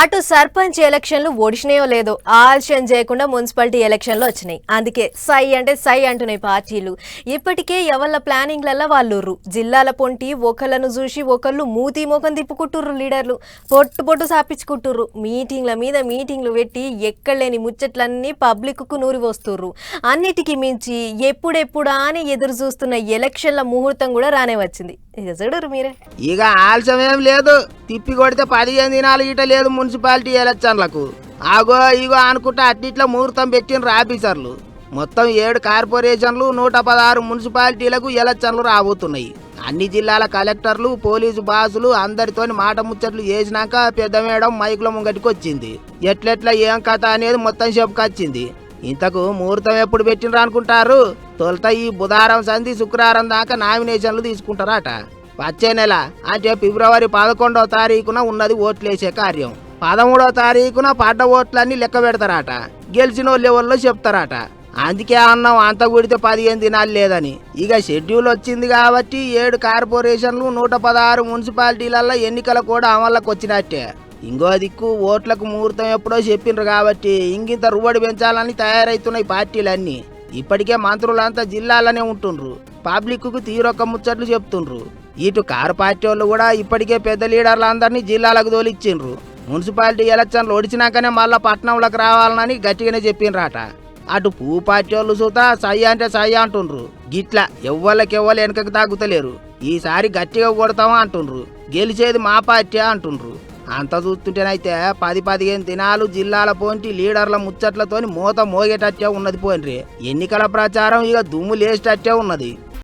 అటు సర్పంచ్ ఎలక్షన్లు ఓడిచినాయో లేదో ఆలస్యం చేయకుండా మున్సిపాలిటీ ఎలక్షన్లు వచ్చినాయి. అందుకే సై అంటే సై అంటున్నాయి పార్టీలు. ఇప్పటికే ఎవళ్ళ ప్లానింగ్లల్లా వాళ్ళుర్రు. జిల్లాల పొంటి ఒకళ్ళను చూసి ఒకళ్ళు మూతి మోకం తిప్పుకుంటుర్రు. లీడర్లు పొట్టు సాపించుకుంటుర్రు. మీటింగ్ల మీద మీటింగ్లు పెట్టి ఎక్కడలేని ముచ్చట్లన్నీ పబ్లిక్కు నూరి వస్తుర్రు. అన్నిటికీ మించి ఎప్పుడెప్పుడా అని ఎదురు చూస్తున్న ఎలక్షన్ల ముహూర్తం కూడా రానే వచ్చింది. ఇక చూడరు మీరే. ఇక ఆలస్యం ఏం లేదు. తిప్పి కొడితే 15 దినాలు ఇట లేదు మున్సిపాలిటీ ఎలక్షన్లకు. ఆగో ఇగో అనుకుంటా అట్టిట్లా ముహూర్తం పెట్టిన ఆఫీసర్లు. మొత్తం 7 కార్పొరేషన్లు 116 మున్సిపాలిటీలకు ఎలక్షన్లు రాబోతున్నాయి. అన్ని జిల్లాల కలెక్టర్లు పోలీసు బాసులు అందరితోని మాట ముచ్చట్లు చేసినాక పెద్ద మేడం మైకుల ముంగటికి వచ్చింది. ఎట్లెట్లా ఏం కథ అనేది మొత్తం చెప్పుకొచ్చింది. ఇంతకు ముహూర్తం ఎప్పుడు పెట్టినరు అనుకుంటారు? తొలుత ఈ బుధవారం సంధి శుక్రవారం దాకా నామినేషన్లు తీసుకుంటారట. వచ్చే నెల అంటే ఫిబ్రవరి 11వ తారీఖున ఉన్నది ఓట్లేసే కార్యం. 13వ తారీఖున పడ్డ ఓట్లన్నీ లెక్క పెడతారట. గెలిచిన వాళ్ళు చెప్తారట. అందుకే అన్నాం అంత కూడితే 15 దినాలు లేదని. ఇక షెడ్యూల్ వచ్చింది కాబట్టి 7 కార్పొరేషన్లు 116 మున్సిపాలిటీలలో ఎన్నికల కూడా అమల్లోకి వచ్చినట్టే. ఇంకో దిక్కు ఓట్లకు ముహూర్తం ఎప్పుడో చెప్పిండ్రు కాబట్టి ఇంకింత రువ్వడి పెంచాలని తయారవుతున్నాయి పార్టీలన్నీ. ఇప్పటికే మంత్రులంతా జిల్లాలనే ఉంటుండ్రు. పబ్లిక్కు తీరొక్క ముచ్చట్లు చెప్తుండ్రు. ఇటు కారు పార్టీ వాళ్ళు కూడా ఇప్పటికే పెద్ద లీడర్లందరినీ జిల్లాలకు తోలిచ్చిండ్రు. మున్సిపాలిటీ ఎలక్షన్లు ఒడిచినాకనే మళ్ళా పట్టణంలోకి రావాలని గట్టిగానే చెప్పిండ్రట. అటు పువ్వు పార్టీ వాళ్ళు సుతా సై అంటే సై అంటుండ్రు. గిట్లా ఎవ్వళ్ళకెవ్వరు వెనకకు తాగుతలేరు. ఈసారి గట్టిగా కొడతామా అంటుండ్రు. గెలిచేది మా పార్టీ అంటుండ్రు. అంత చూస్తుంటేనైతే 10-15 దినాలు జిల్లాల పోంటి లీడర్ల ముచ్చట్లతోని మోత మోగేటట్టే ఉన్నది. పోయినరే ఎన్నికల ప్రచారం ఇక దుమ్ము లేచేటట్టే ఉన్నది.